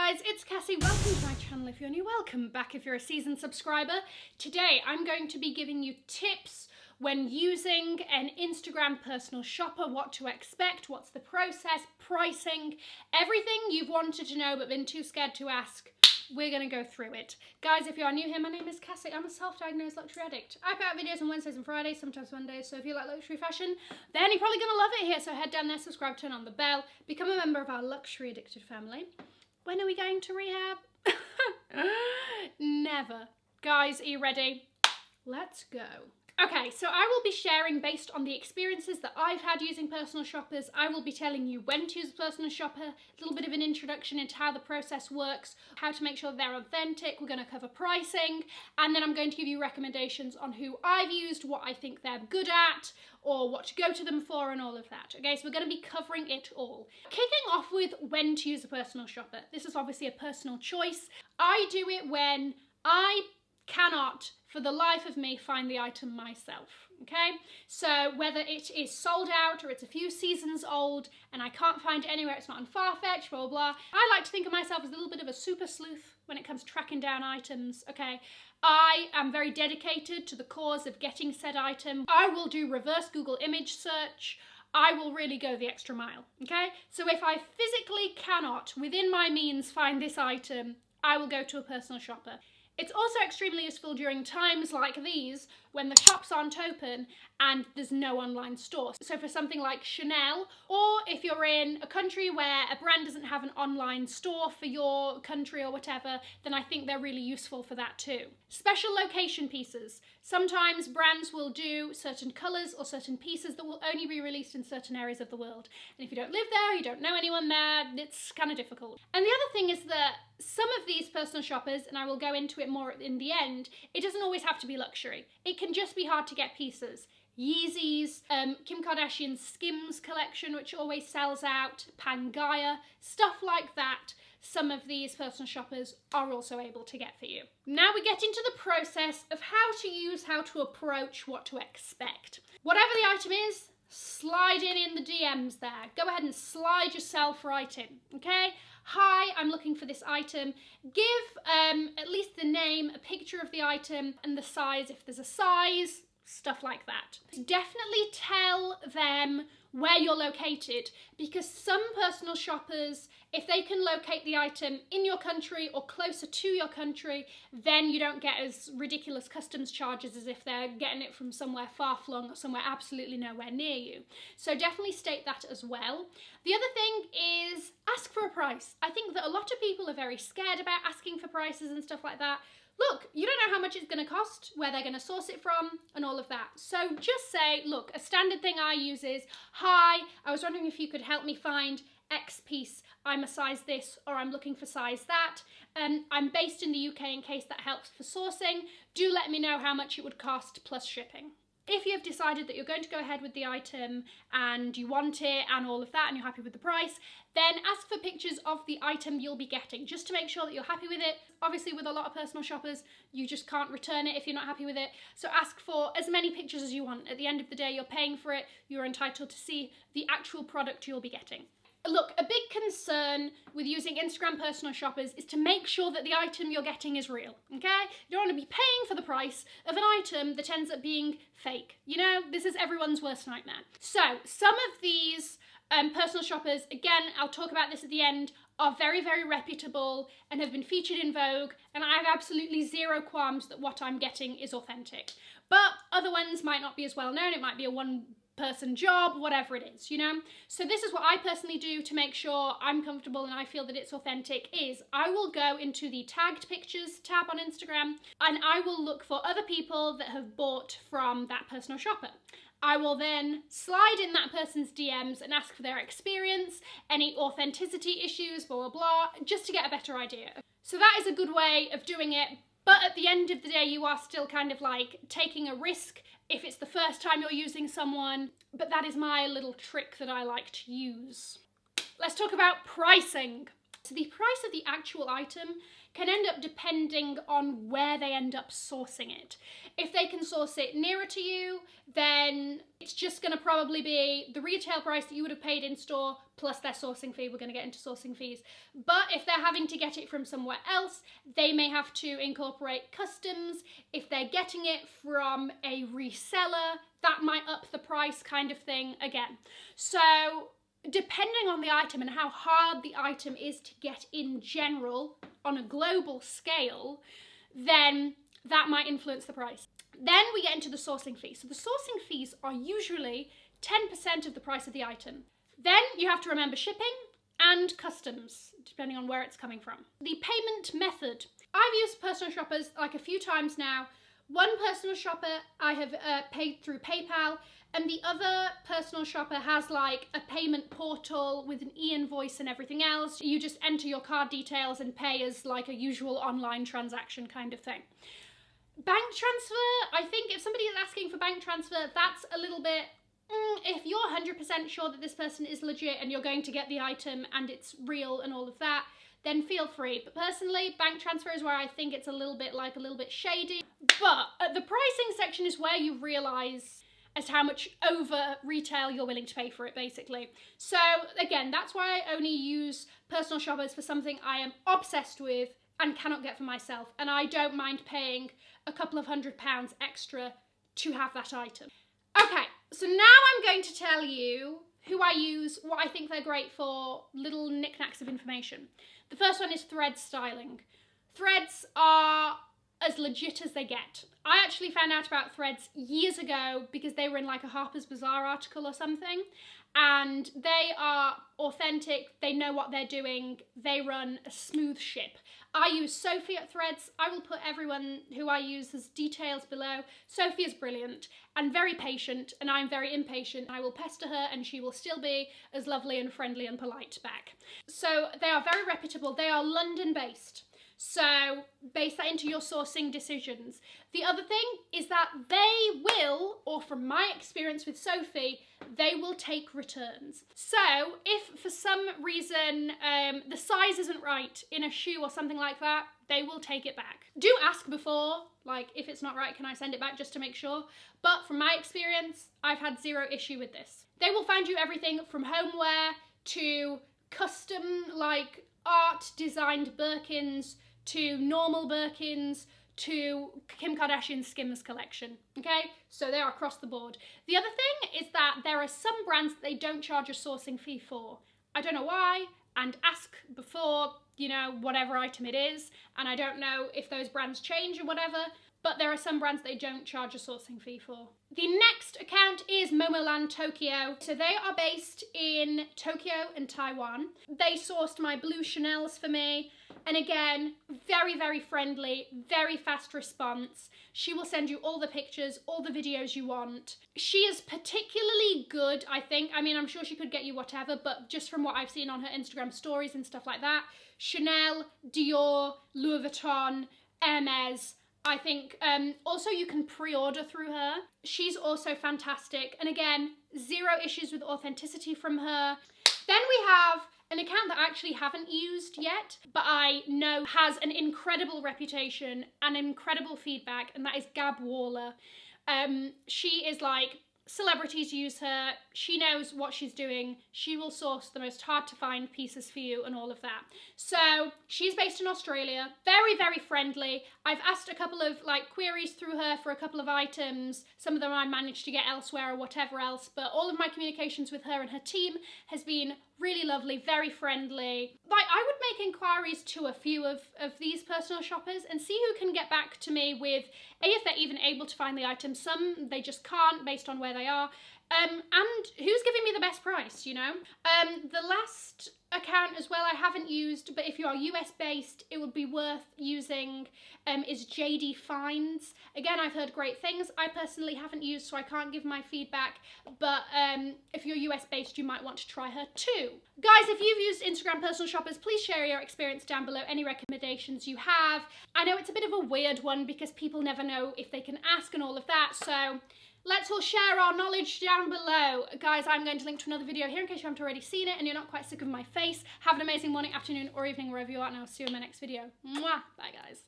guys, it's Cassie. Welcome to my channel if you're new. Welcome back if you're a seasoned subscriber. Today I'm going to be giving you tips when using an Instagram personal shopper, what to expect, what's the process, pricing, everything you've wanted to know but been too scared to ask. We're going to go through it. Guys, if you are new here, my name is Cassie. I'm a self-diagnosed luxury addict. I put out videos on Wednesdays and Fridays, sometimes Mondays, so if you like luxury fashion, then you're probably going to love it here. So head down there, subscribe, turn on the bell, become a member of our luxury addicted family. When are we going to rehab? Never. Guys, are you ready? Let's go. Okay, so I will be sharing based on the experiences that I've had using personal shoppers. I will be telling you when to use a personal shopper, a little bit of an introduction into how the process works, how to make sure they're authentic. We're going to cover pricing, and then I'm going to give you recommendations on who I've used, what I think they're good at, or what to go to them for, and all of that. Okay, so we're going to be covering it all. Kicking off with when to use a personal shopper. This is obviously a personal choice. I do it when I cannot, for the life of me, find the item myself, okay? So whether it is sold out or it's a few seasons old and I can't find it anywhere, it's not on Farfetch, blah, blah, blah. I like to think of myself as a little bit of a super sleuth when it comes to tracking down items, okay? I am very dedicated to the cause of getting said item. I will do reverse Google image search. I will really go the extra mile, okay? So if I physically cannot, within my means, find this item, I will go to a personal shopper. It's also extremely useful during times like these when the shops aren't open and there's no online store. So for something like Chanel, or if you're in a country where a brand doesn't have an online store for your country or whatever, then I think they're really useful for that too. Special location pieces. Sometimes brands will do certain colours or certain pieces that will only be released in certain areas of the world. And if you don't live there, you don't know anyone there, it's kind of difficult. And the other thing is that some of these personal shoppers, and I will go into it more in the end, it doesn't always have to be luxury. It can just be hard to get pieces. Yeezys, Kim Kardashian's Skims collection, which always sells out, Pangaea, stuff like that. Some of these personal shoppers are also able to get for you. Now we get into the process of how to use, how to approach, what to expect. Whatever the item is, slide in the DMs there. Go ahead and slide yourself right in, okay? Hi, I'm looking for this item. Give at least the name, a picture of the item, and the size if there's a size, stuff like that. Definitely tell them where you're located, because some personal shoppers, if they can locate the item in your country or closer to your country, then you don't get as ridiculous customs charges as if they're getting it from somewhere far-flung or somewhere absolutely nowhere near you. So definitely state that as well. The other thing is ask for a price. I think that a lot of people are very scared about asking for prices and stuff like that. Look, you don't know how much it's going to cost, where they're going to source it from, and all of that. So just say, look, a standard thing I use is, hi, I was wondering if you could help me find X piece. I'm a size this, or I'm looking for size that. I'm based in the UK in case that helps for sourcing. Do let me know how much it would cost plus shipping. If you've decided that you're going to go ahead with the item and you want it and all of that and you're happy with the price, then ask for pictures of the item you'll be getting just to make sure that you're happy with it. Obviously with a lot of personal shoppers, you just can't return it if you're not happy with it. So ask for as many pictures as you want. At the end of the day, you're paying for it. You're entitled to see the actual product you'll be getting. Look, a big concern with using Instagram personal shoppers is to make sure that the item you're getting is real, okay? You don't want to be paying for the price of an item that ends up being fake. You know, this is everyone's worst nightmare. So, some of these personal shoppers, again, I'll talk about this at the end, are very, very reputable and have been featured in Vogue, and I have absolutely zero qualms that what I'm getting is authentic. But other ones might not be as well known. It might be a one-person job, whatever it is, you know? So this is what I personally do to make sure I'm comfortable and I feel that it's authentic is I will go into the tagged pictures tab on Instagram and I will look for other people that have bought from that personal shopper. I will then slide in that person's DMs and ask for their experience, any authenticity issues, blah, blah, blah, just to get a better idea. So that is a good way of doing it. But at the end of the day, you are still kind of like taking a risk if it's the first time you're using someone, but that is my little trick that I like to use. Let's talk about pricing. So the price of the actual item can end up depending on where they end up sourcing it. If they can source it nearer to you, then it's just going to probably be the retail price that you would have paid in store plus their sourcing fee. We're going to get into sourcing fees. But if they're having to get it from somewhere else, they may have to incorporate customs. If they're getting it from a reseller, that might up the price, kind of thing again. So depending on the item and how hard the item is to get in general on a global scale, then that might influence the price. Then we get into the sourcing fee. So the sourcing fees are usually 10% of the price of the item. Then you have to remember shipping and customs, depending on where it's coming from. The payment method. I've used personal shoppers like a few times now. One personal shopper I have paid through PayPal, and the other personal shopper has like a payment portal with an e-invoice and everything else. You just enter your card details and pay as like a usual online transaction kind of thing. Bank transfer, I think if somebody is asking for bank transfer, that's a little bit, if you're 100% sure that this person is legit and you're going to get the item and it's real and all of that, then feel free. But personally, bank transfer is where I think it's a little bit shady. But at the pricing section is where you realise as to how much over retail you're willing to pay for it, basically. So again, that's why I only use personal shoppers for something I am obsessed with and cannot get for myself. And I don't mind paying a couple of £100 extra to have that item. Okay, so now I'm going to tell you who I use, what I think they're great for, little knickknacks of information. The first one is thread styling. Threads are as legit as they get. I actually found out about threads years ago because they were in like a Harper's Bazaar article or something, and they are authentic, they know what they're doing, they run a smooth ship. I use Sophie at Threads. I will put everyone who I use as details below. Sophie is brilliant and very patient, and I'm very impatient. I will pester her and she will still be as lovely and friendly and polite back. So they are very reputable. They are London based. So base that into your sourcing decisions. The other thing is that they will, or from my experience with Sophie, they will take returns. So if for some reason the size isn't right in a shoe or something like that, they will take it back. Do ask before, like if it's not right, can I send it back, just to make sure. But from my experience, I've had zero issue with this. They will find you everything from homeware to custom like art designed Birkins to normal Birkins to Kim Kardashian's Skims collection, okay? So they're across the board. The other thing is that there are some brands that they don't charge a sourcing fee for. I don't know why, and ask before, you know, whatever item it is, and I don't know if those brands change or whatever, but there are some brands they don't charge a sourcing fee for. The next account is Momoland Tokyo. So they are based in Tokyo and Taiwan. They sourced my blue Chanels for me. And again, very, very friendly, very fast response. She will send you all the pictures, all the videos you want. She is particularly good, I think. I mean, I'm sure she could get you whatever, but just from what I've seen on her Instagram stories and stuff like that, Chanel, Dior, Louis Vuitton, Hermes, I think also you can pre-order through her. She's also fantastic. And again, zero issues with authenticity from her. Then we have an account that I actually haven't used yet, but I know has an incredible reputation and incredible feedback, and that is Gab Waller. She is like, celebrities use her, she knows what she's doing, she will source the most hard to find pieces for you and all of that. So she's based in Australia, very, very friendly. I've asked a couple of like queries through her for a couple of items. Some of them I managed to get elsewhere or whatever else, but all of my communications with her and her team has been really lovely, very friendly. Like, I would make inquiries to a few of these personal shoppers and see who can get back to me with, A, if they're even able to find the item. Some they just can't based on where they are. And who's giving me the best price, you know? The last account as well I haven't used, but if you are US based, it would be worth using, is JaidiFinds. Again, I've heard great things. I personally haven't used, so I can't give my feedback, but if you're US based, you might want to try her too. Guys, if you've used Instagram personal shoppers, please share your experience down below, any recommendations you have. I know it's a bit of a weird one because people never know if they can ask and all of that, so Let's all share our knowledge down below. Guys, I'm going to link to another video here in case you haven't already seen it and you're not quite sick of my face. Have an amazing morning, afternoon, or evening wherever you are, and I'll see you in my next video. Mwah! Bye, guys.